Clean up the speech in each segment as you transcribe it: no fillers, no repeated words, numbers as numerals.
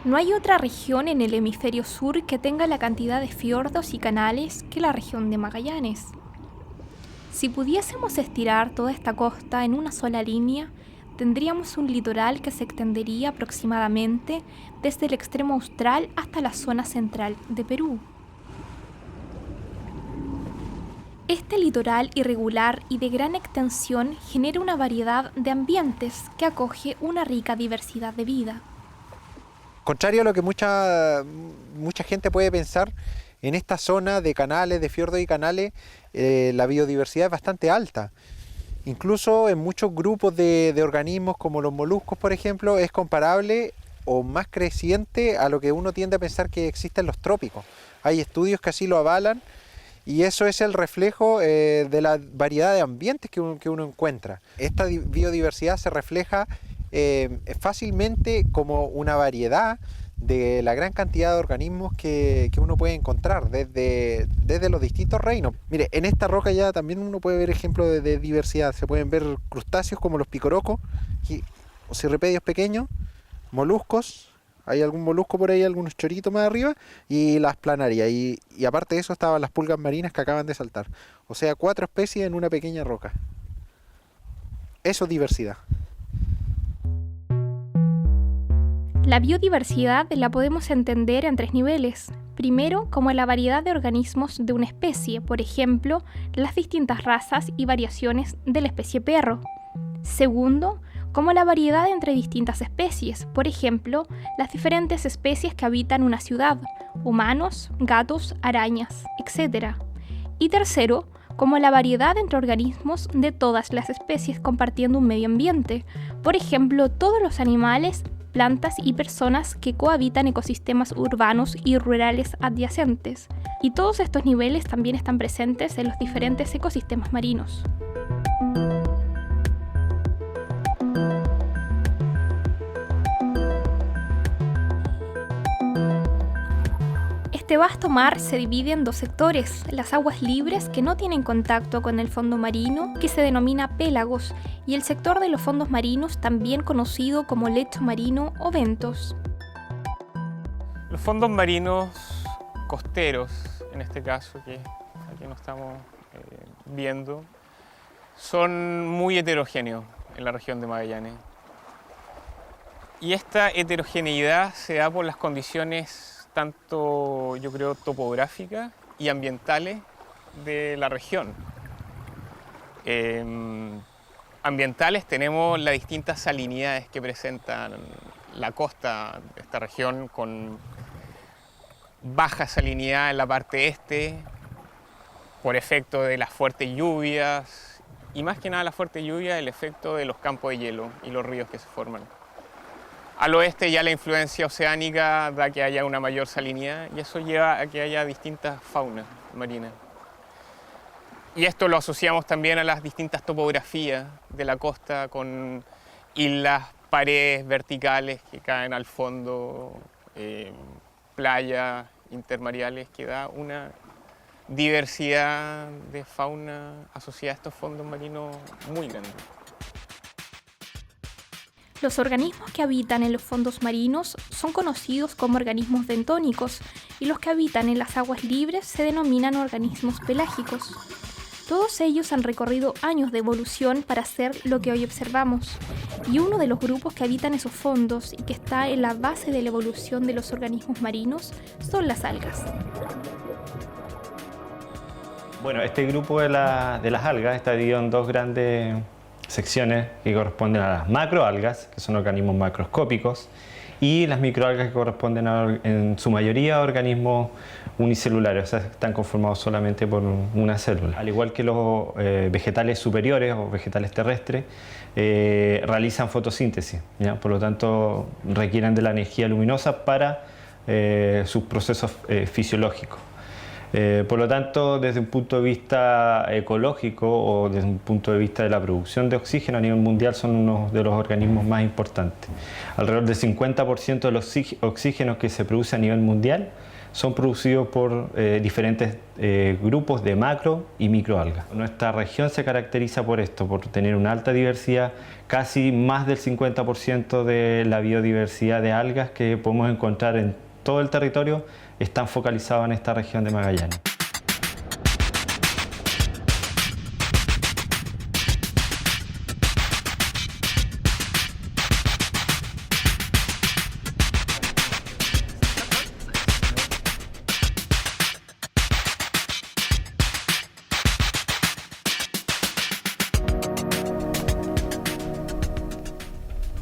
No hay otra región en el hemisferio sur que tenga la cantidad de fiordos y canales que la región de Magallanes. Si pudiésemos estirar toda esta costa en una sola línea, tendríamos un litoral que se extendería aproximadamente desde el extremo austral hasta la zona central de Perú. Este litoral irregular y de gran extensión genera una variedad de ambientes que acoge una rica diversidad de vida. Contrario a lo que mucha gente puede pensar, en esta zona de canales, de fiordos y canales, la biodiversidad es bastante alta. Incluso en muchos grupos de organismos como los moluscos, por ejemplo, es comparable o más creciente a lo que uno tiende a pensar que existe en los trópicos. Hay estudios que así lo avalan y eso es el reflejo de la variedad de ambientes que uno encuentra. Esta biodiversidad se refleja fácilmente como una variedad de la gran cantidad de organismos que uno puede encontrar desde los distintos reinos. Mire, en esta roca ya también uno puede ver ejemplos de diversidad. Se pueden ver crustáceos como los picorocos, o cirripedios pequeños, moluscos, hay algún molusco por ahí, algunos choritos más arriba, y las planarias. Y aparte de eso estaban las pulgas marinas que acaban de saltar. O sea, 4 especies en una pequeña roca. Eso es diversidad. La biodiversidad la podemos entender en 3 niveles. Primero, como la variedad de organismos de una especie, por ejemplo, las distintas razas y variaciones de la especie perro. Segundo, como la variedad entre distintas especies, por ejemplo, las diferentes especies que habitan una ciudad, humanos, gatos, arañas, etc. Y tercero, como la variedad entre organismos de todas las especies compartiendo un medio ambiente, por ejemplo, todos los animales, plantas y personas que cohabitan ecosistemas urbanos y rurales adyacentes. Y todos estos niveles también están presentes en los diferentes ecosistemas marinos. Este vasto mar se divide en 2 sectores, las aguas libres que no tienen contacto con el fondo marino, que se denomina pélagos, y el sector de los fondos marinos, también conocido como lecho marino o ventos. Los fondos marinos costeros, en este caso que aquí nos estamos viendo, son muy heterogéneos en la región de Magallanes. Y esta heterogeneidad se da por las condiciones tanto, yo creo, topográficas y ambientales de la región. Ambientales tenemos las distintas salinidades que presentan la costa de esta región, con baja salinidad en la parte este, por efecto de las fuertes lluvias, y más que nada la fuerte lluvia, el efecto de los campos de hielo y los ríos que se forman. Al oeste ya la influencia oceánica da que haya una mayor salinidad y eso lleva a que haya distintas faunas marinas. Y esto lo asociamos también a las distintas topografías de la costa, con islas, paredes verticales que caen al fondo, playas intermareales, que da una diversidad de fauna asociada a estos fondos marinos muy grande. Los organismos que habitan en los fondos marinos son conocidos como organismos bentónicos y los que habitan en las aguas libres se denominan organismos pelágicos. Todos ellos han recorrido años de evolución para ser lo que hoy observamos, y uno de los grupos que habitan esos fondos y que está en la base de la evolución de los organismos marinos son las algas. Bueno, este grupo de las algas está dividido en 2 grandes secciones que corresponden a las macroalgas, que son organismos macroscópicos, y las microalgas, que corresponden en su mayoría a organismos unicelulares, o sea, están conformados solamente por una célula. Al igual que los vegetales superiores o vegetales terrestres, realizan fotosíntesis, ¿ya? Por lo tanto requieren de la energía luminosa para sus procesos fisiológicos. Por lo tanto, desde un punto de vista ecológico o desde un punto de vista de la producción de oxígeno a nivel mundial, son uno de los organismos más importantes. Alrededor del 50% de los oxígenos que se produce a nivel mundial son producidos por diferentes grupos de macro y microalgas. Nuestra región se caracteriza por esto, por tener una alta diversidad, casi más del 50% de la biodiversidad de algas que podemos encontrar en todo el territorio están focalizados en esta región de Magallanes.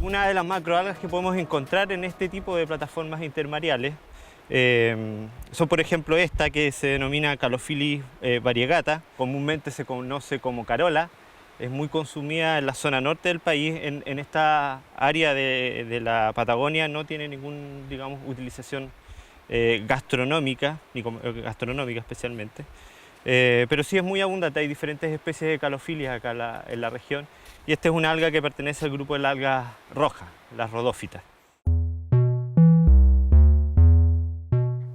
Una de las macroalgas que podemos encontrar en este tipo de plataformas intermareales son, por ejemplo, esta que se denomina Calophylis variegata, comúnmente se conoce como carola. Es muy consumida en la zona norte del país. En esta área de la Patagonia no tiene ninguna, digamos, utilización gastronómica, ni gastronómica especialmente. Pero sí es muy abundante, hay diferentes especies de Calophylis acá en la región. Y esta es una alga que pertenece al grupo de las algas rojas, las rodófitas.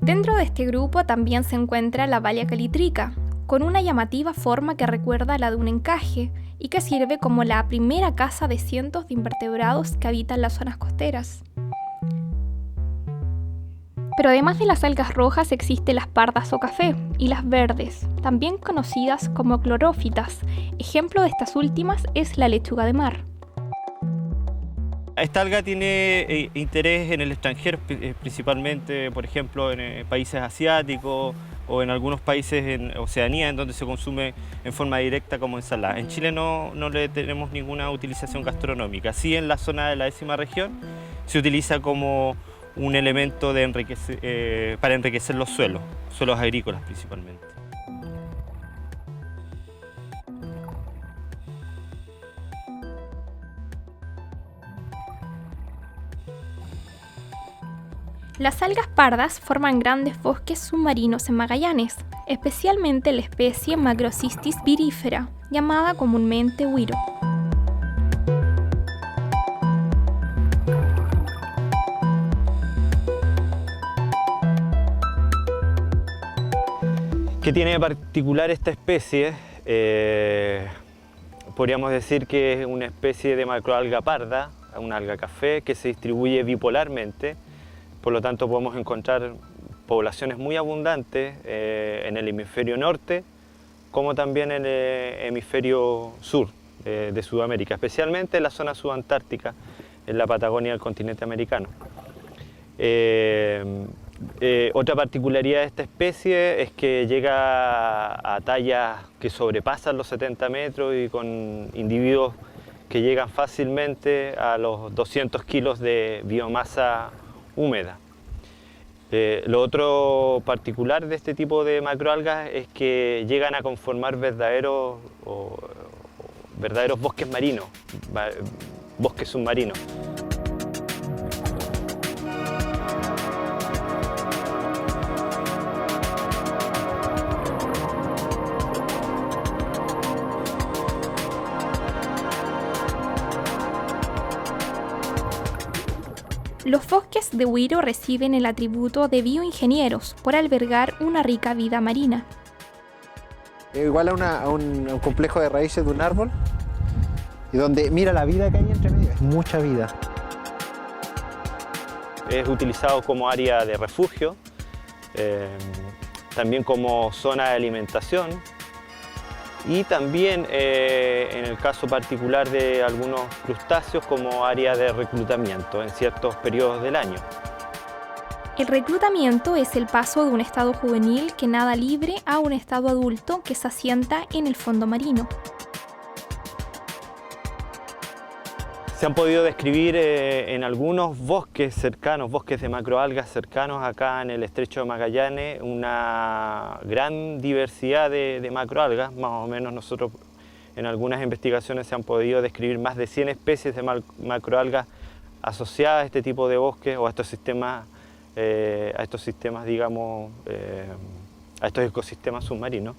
Dentro de este grupo también se encuentra la Balia calitrica, con una llamativa forma que recuerda a la de un encaje y que sirve como la primera casa de cientos de invertebrados que habitan las zonas costeras. Pero además de las algas rojas existen las pardas o café y las verdes, también conocidas como clorófitas. Ejemplo de estas últimas es la lechuga de mar. Esta alga tiene interés en el extranjero, principalmente, por ejemplo, en países asiáticos o en algunos países en Oceanía, en donde se consume en forma directa como ensalada. En Chile no le tenemos ninguna utilización gastronómica. Sí, en la zona de la 10ª región se utiliza como un elemento de para enriquecer los suelos agrícolas principalmente. Las algas pardas forman grandes bosques submarinos en Magallanes, especialmente la especie Macrocystis virífera, llamada comúnmente huiro. ¿Qué tiene de particular esta especie? Podríamos decir que es una especie de macroalga parda, una alga café que se distribuye bipolarmente, por lo tanto podemos encontrar poblaciones muy abundantes en el hemisferio norte, como también en el hemisferio sur de Sudamérica, especialmente en la zona subantártica, en la Patagonia del continente americano. Otra particularidad de esta especie es que llega a tallas que sobrepasan los 70 metros y con individuos que llegan fácilmente a los 200 kilos de biomasa húmeda. Lo otro particular de este tipo de macroalgas es que llegan a conformar verdaderos bosques marinos, bosques submarinos. Los bosques de huiro reciben el atributo de bioingenieros por albergar una rica vida marina. Igual a un complejo de raíces de un árbol, y donde mira la vida que hay entre medio, es mucha vida. Es utilizado como área de refugio, también como zona de alimentación y también en el caso particular de algunos crustáceos como área de reclutamiento en ciertos periodos del año. El reclutamiento es el paso de un estado juvenil que nada libre a un estado adulto que se asienta en el fondo marino. Se han podido describir en algunos bosques cercanos, bosques de macroalgas cercanos acá en el estrecho de Magallanes, una gran diversidad de macroalgas. Más o menos nosotros en algunas investigaciones se han podido describir más de 100 especies de macroalgas asociadas a este tipo de bosques o a estos sistemas, digamos, a estos ecosistemas submarinos.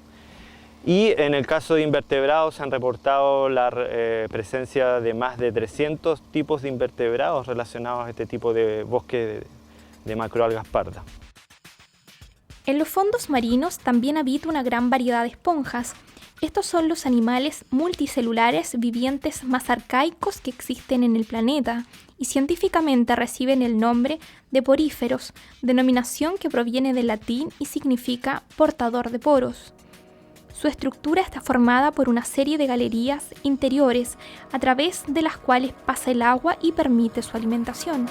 Y en el caso de invertebrados se han reportado la presencia de más de 300 tipos de invertebrados relacionados a este tipo de bosque de macroalgas pardas. En los fondos marinos también habita una gran variedad de esponjas. Estos son los animales multicelulares vivientes más arcaicos que existen en el planeta y científicamente reciben el nombre de poríferos, denominación que proviene del latín y significa portador de poros. Su estructura está formada por una serie de galerías interiores a través de las cuales pasa el agua y permite su alimentación.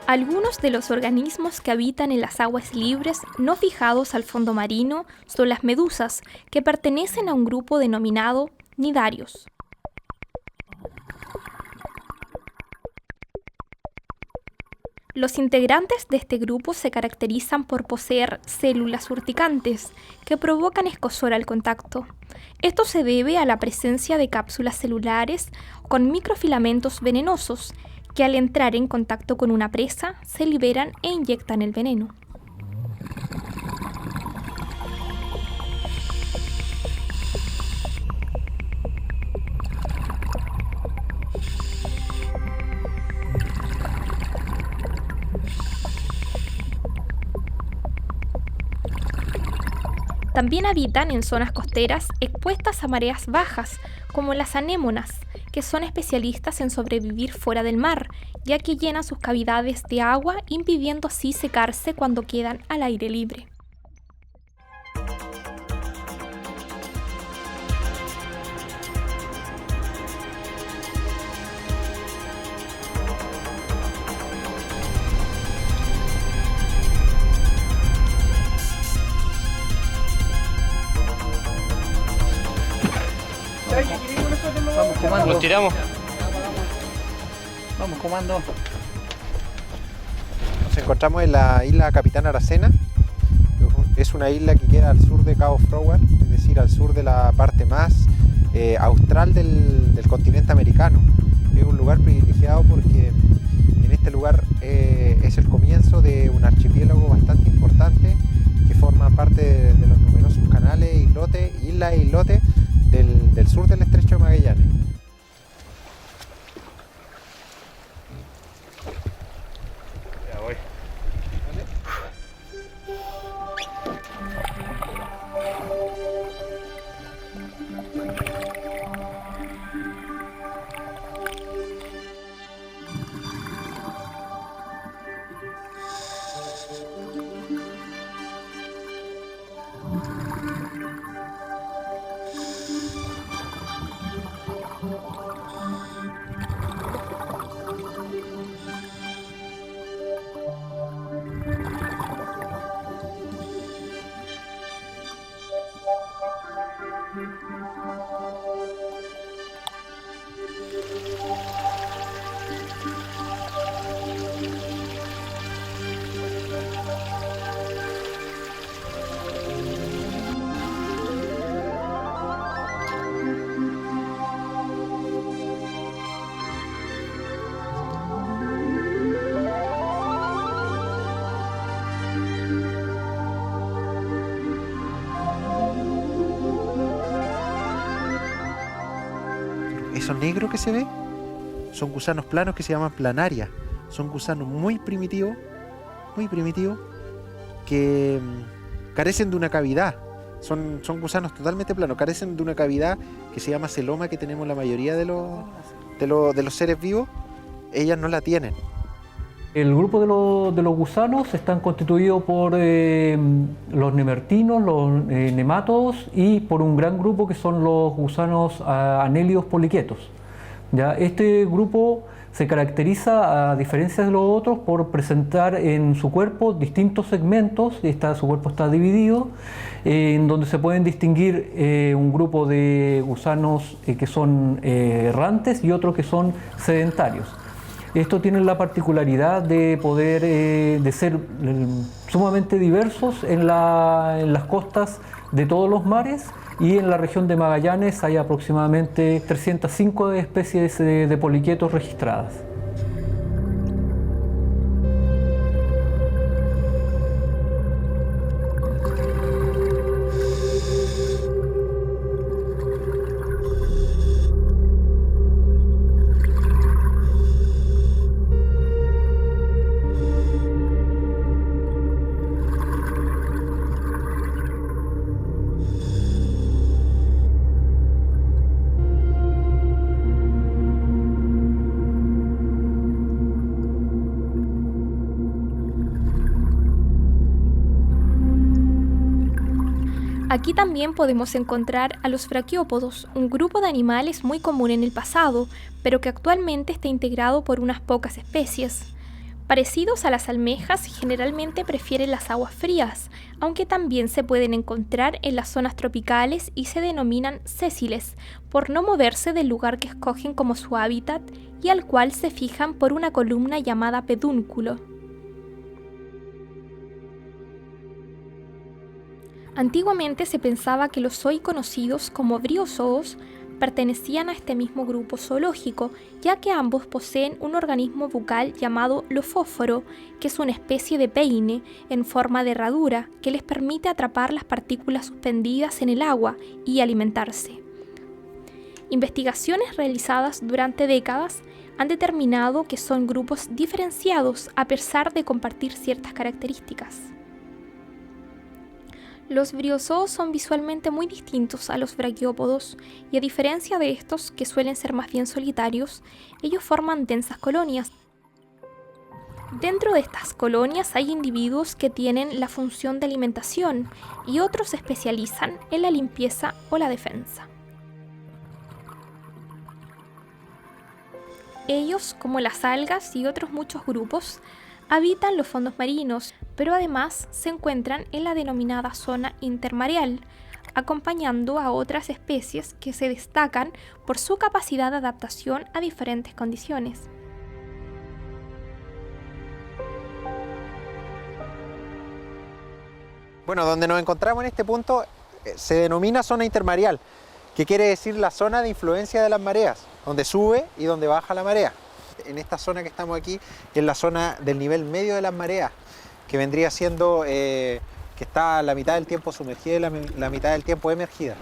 Algunos de los organismos que habitan en las aguas libres no fijados al fondo marino son las medusas, que pertenecen a un grupo denominado nidarios. Los integrantes de este grupo se caracterizan por poseer células urticantes que provocan escozor al contacto. Esto se debe a la presencia de cápsulas celulares con microfilamentos venenosos que al entrar en contacto con una presa se liberan e inyectan el veneno. También habitan en zonas costeras expuestas a mareas bajas, como las anémonas, que son especialistas en sobrevivir fuera del mar, ya que llenan sus cavidades de agua, impidiendo así secarse cuando quedan al aire libre. Vamos, comando. Nos tiramos. Vamos, comando. Nos encontramos en la isla Capitán Aracena. Es una isla que queda al sur de Cabo Froward, es decir, al sur de la parte más austral del continente americano. Es un lugar privilegiado porque en este lugar es el comienzo de un archipiélago bastante importante que forma parte de los numerosos canales, islas e islotes del sur del Estrecho de Magallanes. Ya voy. Eso negro que se ve son gusanos planos que se llaman planaria. Son gusanos muy primitivos, que carecen de una cavidad. Son gusanos totalmente planos, carecen de una cavidad que se llama celoma, que tenemos la mayoría de los seres vivos. Ellas no la tienen. El grupo de los gusanos están constituidos por los nemertinos, los nemátodos y por un gran grupo que son los gusanos anélidos poliquetos. ¿Ya? Este grupo se caracteriza, a diferencia de los otros, por presentar en su cuerpo distintos segmentos. Su cuerpo está dividido, en donde se pueden distinguir un grupo de gusanos que son errantes y otros que son sedentarios. Esto tiene la particularidad de poder de ser sumamente diversos en las costas de todos los mares, y en la región de Magallanes hay aproximadamente 305 especies de poliquetos registradas. Aquí también podemos encontrar a los braquiópodos, un grupo de animales muy común en el pasado, pero que actualmente está integrado por unas pocas especies. Parecidos a las almejas, generalmente prefieren las aguas frías, aunque también se pueden encontrar en las zonas tropicales y se denominan sésiles, por no moverse del lugar que escogen como su hábitat y al cual se fijan por una columna llamada pedúnculo. Antiguamente se pensaba que los hoy conocidos como briozoos pertenecían a este mismo grupo zoológico, ya que ambos poseen un organismo bucal llamado lofóforo, que es una especie de peine en forma de herradura que les permite atrapar las partículas suspendidas en el agua y alimentarse. Investigaciones realizadas durante décadas han determinado que son grupos diferenciados a pesar de compartir ciertas características. Los briozoos son visualmente muy distintos a los braquiópodos y a diferencia de estos, que suelen ser más bien solitarios, ellos forman densas colonias. Dentro de estas colonias hay individuos que tienen la función de alimentación y otros se especializan en la limpieza o la defensa. Ellos, como las algas y otros muchos grupos, habitan los fondos marinos, pero además se encuentran en la denominada zona intermareal, acompañando a otras especies que se destacan por su capacidad de adaptación a diferentes condiciones. Bueno, donde nos encontramos en este punto se denomina zona intermareal, que quiere decir la zona de influencia de las mareas, donde sube y donde baja la marea. En esta zona que estamos aquí es la zona del nivel medio de las mareas, que vendría siendo que está la mitad del tiempo sumergida y la mitad del tiempo emergida.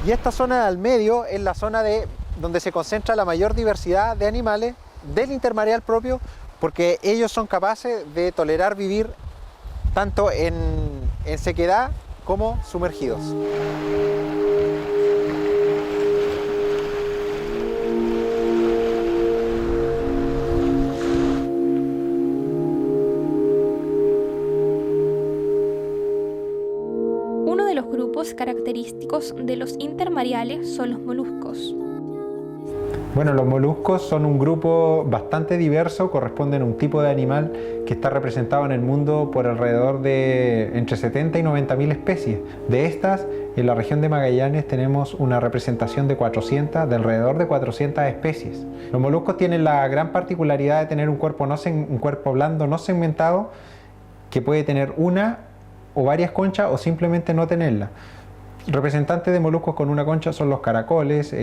Y esta zona del medio es la zona donde se concentra la mayor diversidad de animales del intermareal propio, porque ellos son capaces de tolerar vivir tanto en sequedad como sumergidos. Uno de los grupos característicos de los intermareales son los moluscos. Bueno, los moluscos son un grupo bastante diverso, corresponden a un tipo de animal que está representado en el mundo por alrededor de entre 70 y 90.000 especies. De estas, en la región de Magallanes tenemos una representación de alrededor de 400 especies. Los moluscos tienen la gran particularidad de tener un cuerpo blando no segmentado, que puede tener una o varias conchas o simplemente no tenerla. Representantes de moluscos con una concha son los caracoles,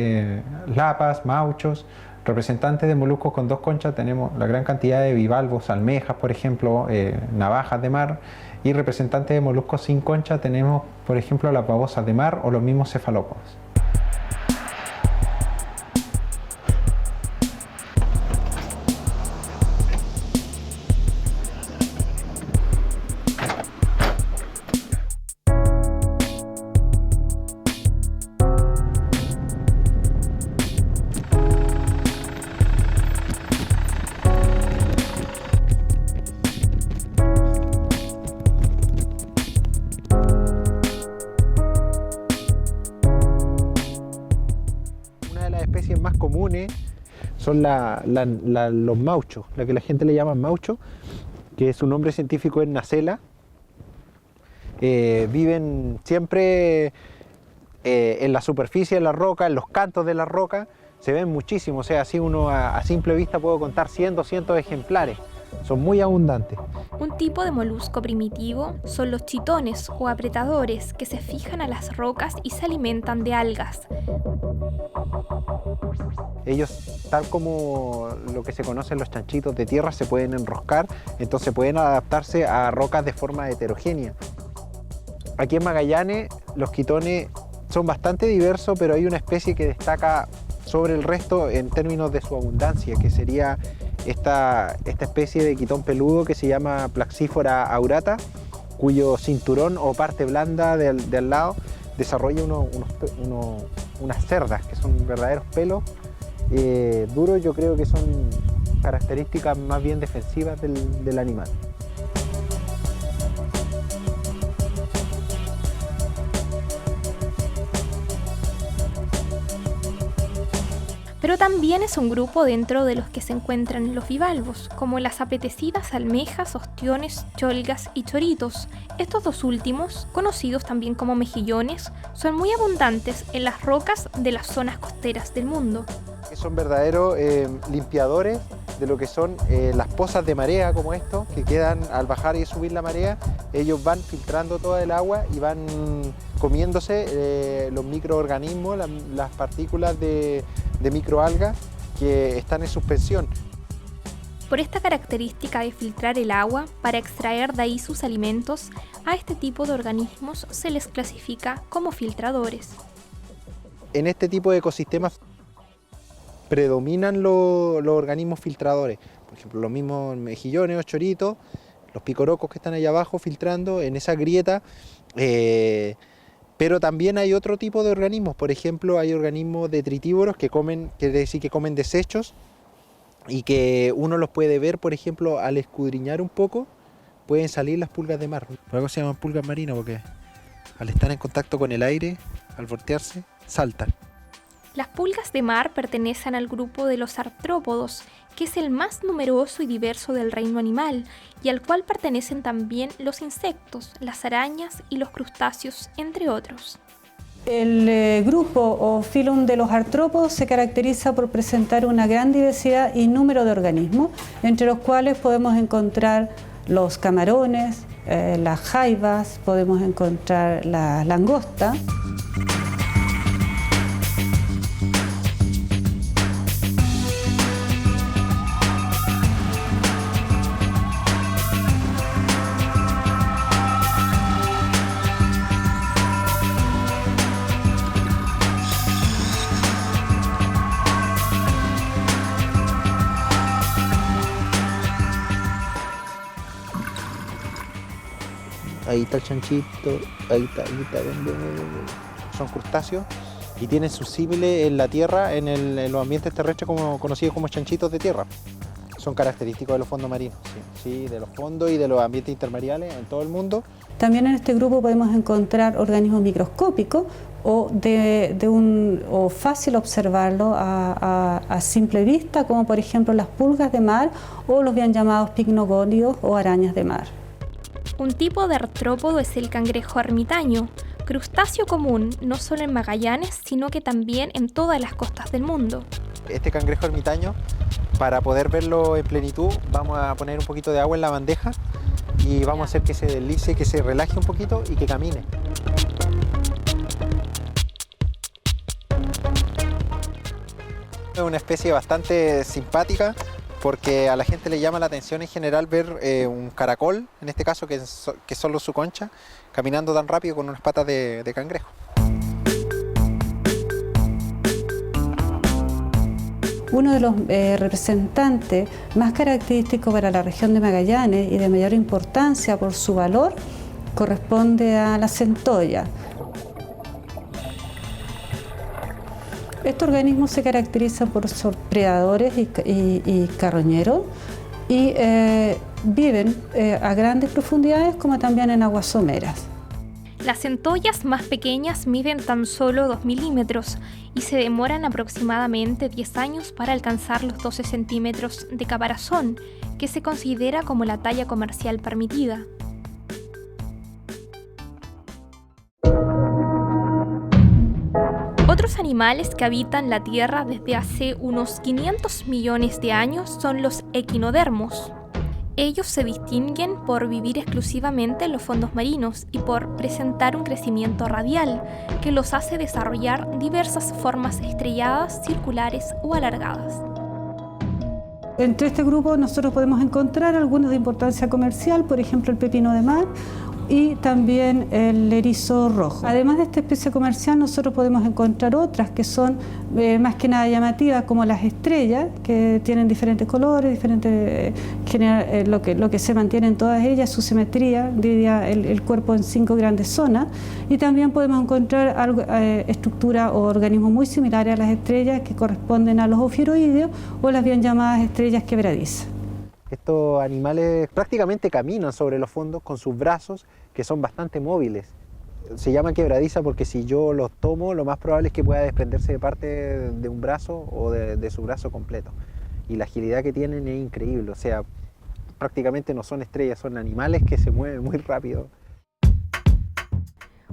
lapas, mauchos. Representantes de moluscos con dos conchas tenemos la gran cantidad de bivalvos, almejas, por ejemplo, navajas de mar. Y representantes de moluscos sin concha tenemos, por ejemplo, las babosas de mar o los mismos cefalópodos. Más comunes son los mauchos, la que la gente le llama maucho, que su nombre científico es Nacella. Viven siempre en la superficie de la roca, en los cantos de la roca, se ven muchísimo, o sea, así uno a simple vista puede contar 100, 200 ejemplares, son muy abundantes. Un tipo de molusco primitivo son los chitones o apretadores que se fijan a las rocas y se alimentan de algas. Ellos, tal como lo que se conocen los chanchitos de tierra, se pueden enroscar, entonces pueden adaptarse a rocas de forma heterogénea. Aquí en Magallanes los quitones son bastante diversos, pero hay una especie que destaca sobre el resto en términos de su abundancia, que sería esta especie de quitón peludo que se llama Plaxifora aurata, cuyo cinturón o parte blanda del lado desarrolla unas cerdas, que son verdaderos pelos duros. Yo creo que son características más bien defensivas del animal. Pero también es un grupo dentro de los que se encuentran los bivalvos, como las apetecidas almejas, ostiones, cholgas y choritos. Estos dos últimos, conocidos también como mejillones, son muy abundantes en las rocas de las zonas costeras del mundo. Son verdaderos limpiadores de lo que son las pozas de marea, como estos, que quedan al bajar y subir la marea. Ellos van filtrando toda el agua y van comiéndose los microorganismos, las partículas de microalgas que están en suspensión. Por esta característica de filtrar el agua para extraer de ahí sus alimentos, a este tipo de organismos se les clasifica como filtradores. En este tipo de ecosistemas predominan los organismos filtradores, por ejemplo los mismos mejillones o choritos, los picorocos que están allá abajo filtrando en esa grieta, pero también hay otro tipo de organismos, por ejemplo hay organismos detritívoros que comen, quiere decir que comen desechos y que uno los puede ver, por ejemplo, al escudriñar un poco pueden salir las pulgas de mar. Por algo se llaman pulgas marinas porque al estar en contacto con el aire, al voltearse, saltan. Las pulgas de mar pertenecen al grupo de los artrópodos, que es el más numeroso y diverso del reino animal, y al cual pertenecen también los insectos, las arañas y los crustáceos, entre otros. El grupo o filum de los artrópodos se caracteriza por presentar una gran diversidad y número de organismos, entre los cuales podemos encontrar los camarones, las jaivas, podemos encontrar la langosta. Ahí está el chanchito, ahí está, son crustáceos y tienen sus símiles en la tierra, en los ambientes terrestres conocidos como chanchitos de tierra. Son característicos de los fondos marinos, sí, de los fondos y de los ambientes intermareales en todo el mundo. También en este grupo podemos encontrar organismos microscópicos o fácil observarlo a simple vista, como por ejemplo las pulgas de mar o los bien llamados picnogónidos o arañas de mar. Un tipo de artrópodo es el cangrejo ermitaño, crustáceo común no solo en Magallanes, sino que también en todas las costas del mundo. Este cangrejo ermitaño, para poder verlo en plenitud, vamos a poner un poquito de agua en la bandeja y vamos a hacer que se deslice, que se relaje un poquito y que camine. Es una especie bastante simpática, porque a la gente le llama la atención en general ver un caracol, en este caso que es solo su concha, caminando tan rápido con unas patas de cangrejo. Uno de los representantes más característicos para la región de Magallanes y de mayor importancia por su valor corresponde a la centolla. Estos organismos se caracterizan por ser predadores y carroñeros y viven a grandes profundidades como también en aguas someras. Las centollas más pequeñas miden tan solo 2 milímetros y se demoran aproximadamente 10 años para alcanzar los 12 centímetros de caparazón, que se considera como la talla comercial permitida. Otros animales que habitan la Tierra desde hace unos 500 millones de años son los equinodermos. Ellos se distinguen por vivir exclusivamente en los fondos marinos y por presentar un crecimiento radial que los hace desarrollar diversas formas estrelladas, circulares o alargadas. Entre este grupo nosotros podemos encontrar algunos de importancia comercial, por ejemplo el pepino de mar y también el erizo rojo. Además de esta especie comercial, nosotros podemos encontrar otras que son más que nada llamativas, como las estrellas, que tienen diferentes colores, lo que se mantiene en todas ellas, su simetría, dividía el cuerpo en 5 grandes zonas, y también podemos encontrar estructuras o organismos muy similares a las estrellas que corresponden a los ofiuroideos o las bien llamadas estrellas quebradizas. Estos animales prácticamente caminan sobre los fondos con sus brazos, que son bastante móviles. Se llama quebradiza porque si yo los tomo, lo más probable es que pueda desprenderse de parte de un brazo o de su brazo completo. Y la agilidad que tienen es increíble, o sea, prácticamente no son estrellas, son animales que se mueven muy rápido.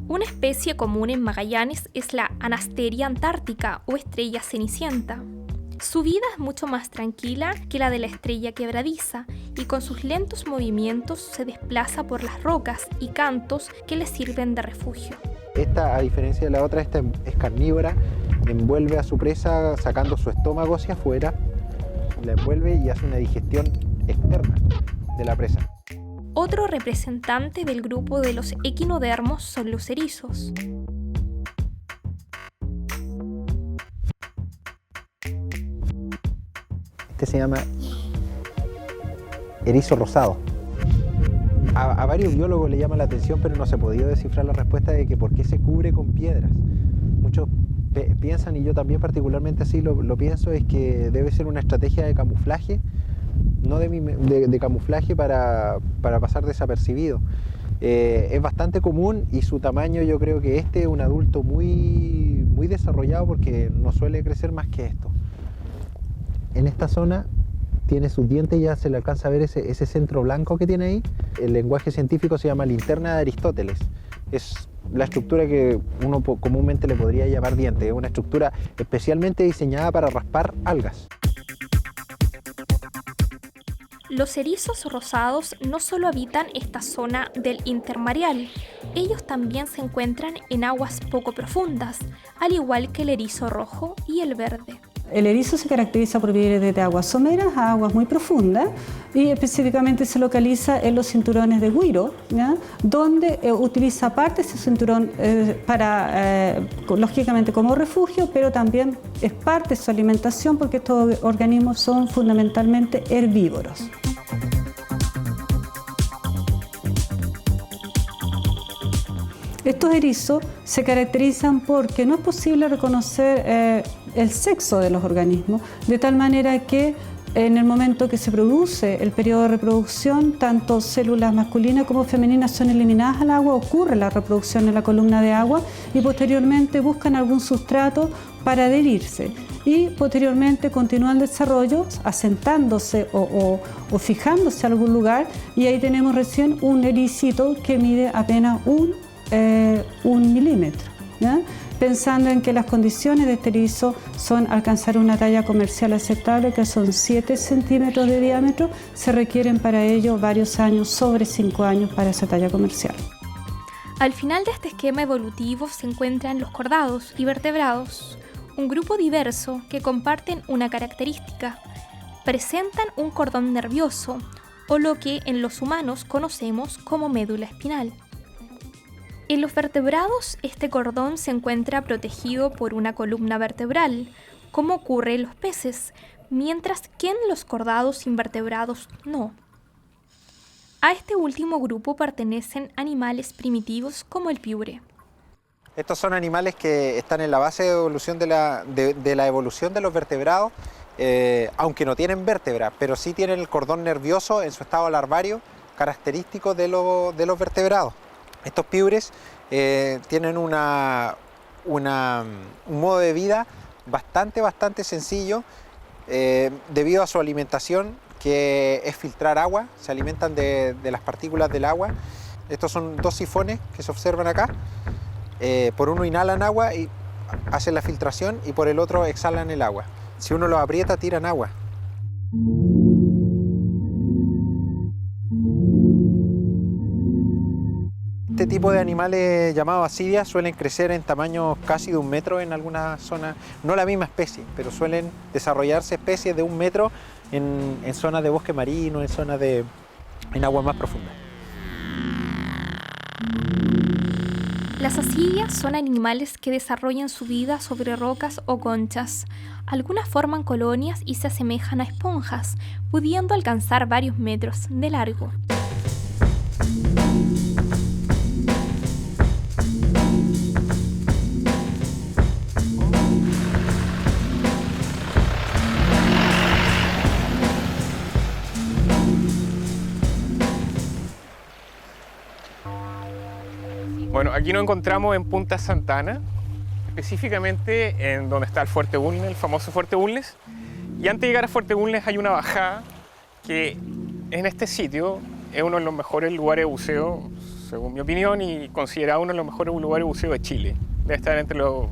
Una especie común en Magallanes es la Anasteria antártica o estrella cenicienta. Su vida es mucho más tranquila que la de la estrella quebradiza y con sus lentos movimientos se desplaza por las rocas y cantos que le sirven de refugio. Esta, a diferencia de la otra, esta es carnívora, envuelve a su presa sacando su estómago hacia afuera, la envuelve y hace una digestión externa de la presa. Otro representante del grupo de los equinodermos son los erizos. Este se llama erizo rosado. A varios biólogos le llama la atención, pero no se ha podido descifrar la respuesta de que por qué se cubre con piedras. Muchos piensan, y yo también particularmente así lo pienso, es que debe ser una estrategia de camuflaje, no de camuflaje para pasar desapercibido. Es bastante común y su tamaño, yo creo que este es un adulto muy desarrollado porque no suele crecer más que esto. En esta zona tiene sus dientes, ya se le alcanza a ver ese centro blanco que tiene ahí. El lenguaje científico se llama linterna de Aristóteles. Es la estructura que uno comúnmente le podría llamar diente. Es una estructura especialmente diseñada para raspar algas. Los erizos rosados no solo habitan esta zona del intermareal, ellos también se encuentran en aguas poco profundas, al igual que el erizo rojo y el verde. El erizo se caracteriza por vivir desde aguas someras a aguas muy profundas y específicamente se localiza en los cinturones de Güiro, ¿ya? Donde utiliza parte de ese cinturón lógicamente como refugio, pero también es parte de su alimentación porque estos organismos son fundamentalmente herbívoros. Estos erizos se caracterizan porque no es posible reconocer el sexo de los organismos, de tal manera que en el momento que se produce el periodo de reproducción, tanto células masculinas como femeninas son eliminadas al agua, ocurre la reproducción en la columna de agua y posteriormente buscan algún sustrato para adherirse y posteriormente continúa el desarrollo asentándose o fijándose en algún lugar y ahí tenemos recién un ericito que mide apenas un milímetro, ¿ya? Pensando en que las condiciones de este erizo son alcanzar una talla comercial aceptable, que son 7 centímetros de diámetro, se requieren para ello varios años, sobre 5 años para esa talla comercial. Al final de este esquema evolutivo se encuentran los cordados y vertebrados, un grupo diverso que comparten una característica. Presentan un cordón nervioso, o lo que en los humanos conocemos como médula espinal. En los vertebrados, este cordón se encuentra protegido por una columna vertebral, como ocurre en los peces, mientras que en los cordados invertebrados no. A este último grupo pertenecen animales primitivos como el piure. Estos son animales que están en la base de evolución de la evolución de los vertebrados, aunque no tienen vértebras, pero sí tienen el cordón nervioso en su estado larvario, característico de los vertebrados. Estos piures tienen un modo de vida bastante sencillo debido a su alimentación, que es filtrar agua. Se alimentan de las partículas del agua. Estos son 2 sifones que se observan acá. Por uno inhalan agua y hacen la filtración y por el otro exhalan el agua. Si uno los aprieta, tiran agua. Este tipo de animales llamados asidias suelen crecer en tamaños casi de 1 metro en algunas zonas, no la misma especie, pero suelen desarrollarse especies de 1 metro en zonas de bosque marino, en aguas más profundas. Las asidias son animales que desarrollan su vida sobre rocas o conchas. Algunas forman colonias y se asemejan a esponjas, pudiendo alcanzar varios metros de largo. Bueno, aquí nos encontramos en Punta Santana, específicamente en donde está el Fuerte Bulnes, el famoso Fuerte Bulnes. Y antes de llegar a Fuerte Bulnes hay una bajada que en este sitio es uno de los mejores lugares de buceo, según mi opinión, y considerado uno de los mejores lugares de buceo de Chile. Debe estar entre los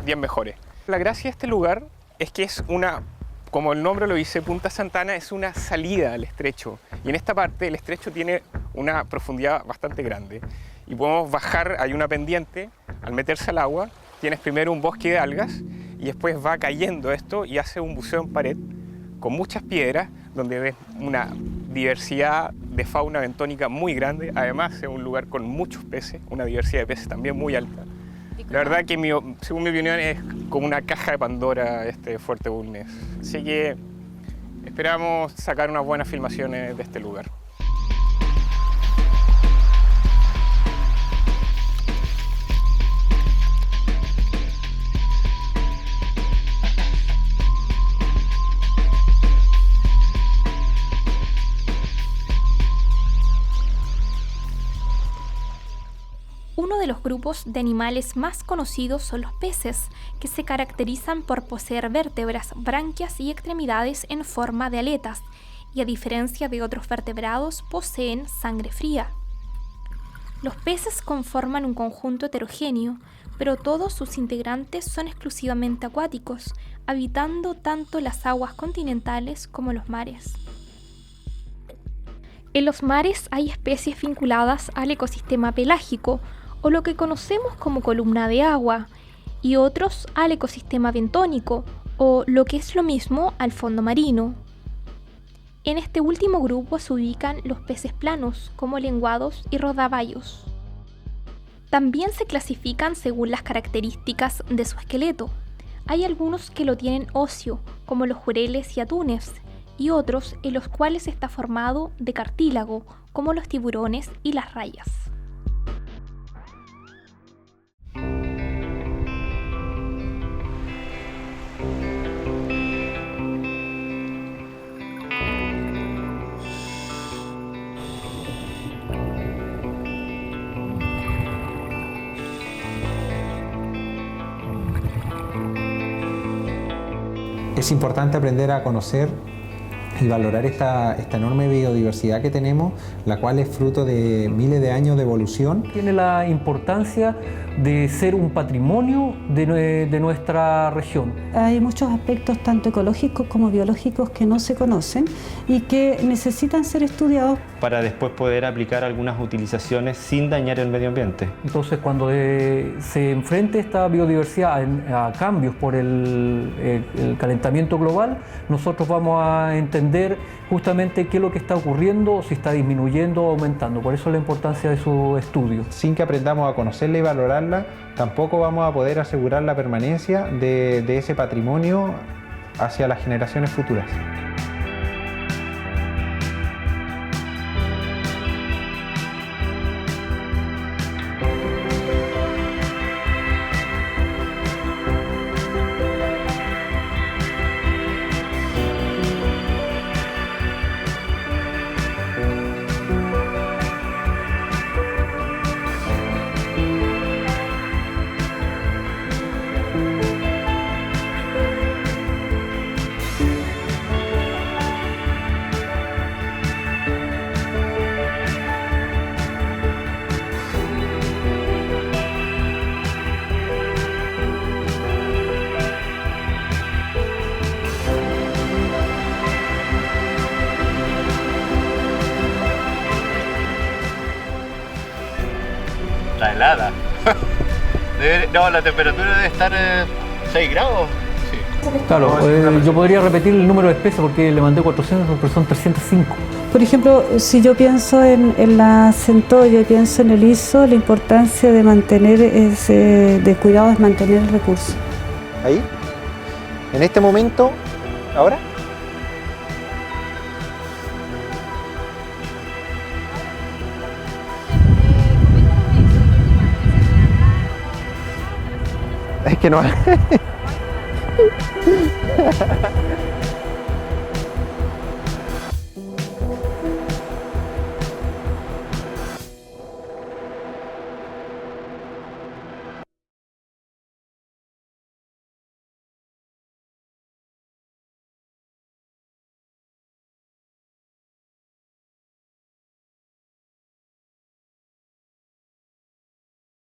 10 mejores. La gracia de este lugar es que es una, como el nombre lo dice, Punta Santana es una salida al estrecho. Y en esta parte el estrecho tiene una profundidad bastante grande. Y podemos bajar, hay una pendiente, al meterse al agua, tienes primero un bosque de algas y después va cayendo esto y hace un buceo en pared con muchas piedras, donde ves una diversidad de fauna bentónica muy grande. Además es un lugar con muchos peces, una diversidad de peces también muy alta. La verdad que según mi opinión es como una caja de Pandora este Fuerte Bulnes. Así que esperamos sacar unas buenas filmaciones de este lugar. Uno de los grupos de animales más conocidos son los peces, que se caracterizan por poseer vértebras, branquias y extremidades en forma de aletas, y a diferencia de otros vertebrados, poseen sangre fría. Los peces conforman un conjunto heterogéneo, pero todos sus integrantes son exclusivamente acuáticos, habitando tanto las aguas continentales como los mares. En los mares hay especies vinculadas al ecosistema pelágico, o lo que conocemos como columna de agua, y otros al ecosistema bentónico, o lo que es lo mismo al fondo marino. En este último grupo se ubican los peces planos, como lenguados y rodaballos. También se clasifican según las características de su esqueleto. Hay algunos que lo tienen óseo, como los jureles y atunes, y otros en los cuales está formado de cartílago, como los tiburones y las rayas. Es importante aprender a conocer y valorar esta enorme biodiversidad que tenemos, la cual es fruto de miles de años de evolución. Tiene la importancia de ser un patrimonio de nuestra región. Hay muchos aspectos tanto ecológicos como biológicos que no se conocen y que necesitan ser estudiados para después poder aplicar algunas utilizaciones sin dañar el medio ambiente. Entonces, cuando se enfrente esta biodiversidad a cambios por el calentamiento global, nosotros vamos a entender justamente qué es lo que está ocurriendo, si está disminuyendo o aumentando. Por eso la importancia de su estudio. Sin que aprendamos a conocerla y valorarla, tampoco vamos a poder asegurar la permanencia de ese patrimonio hacia las generaciones futuras. Está helada. No, la temperatura debe estar 6 grados. Sí. Claro, yo podría repetir el número de especies porque le mandé 400, pero son 305. Por ejemplo, si yo pienso en la centolla y pienso en el ISO, la importancia de mantener de cuidado es mantener el recurso. Ahí, en este momento, ahora. Es que no.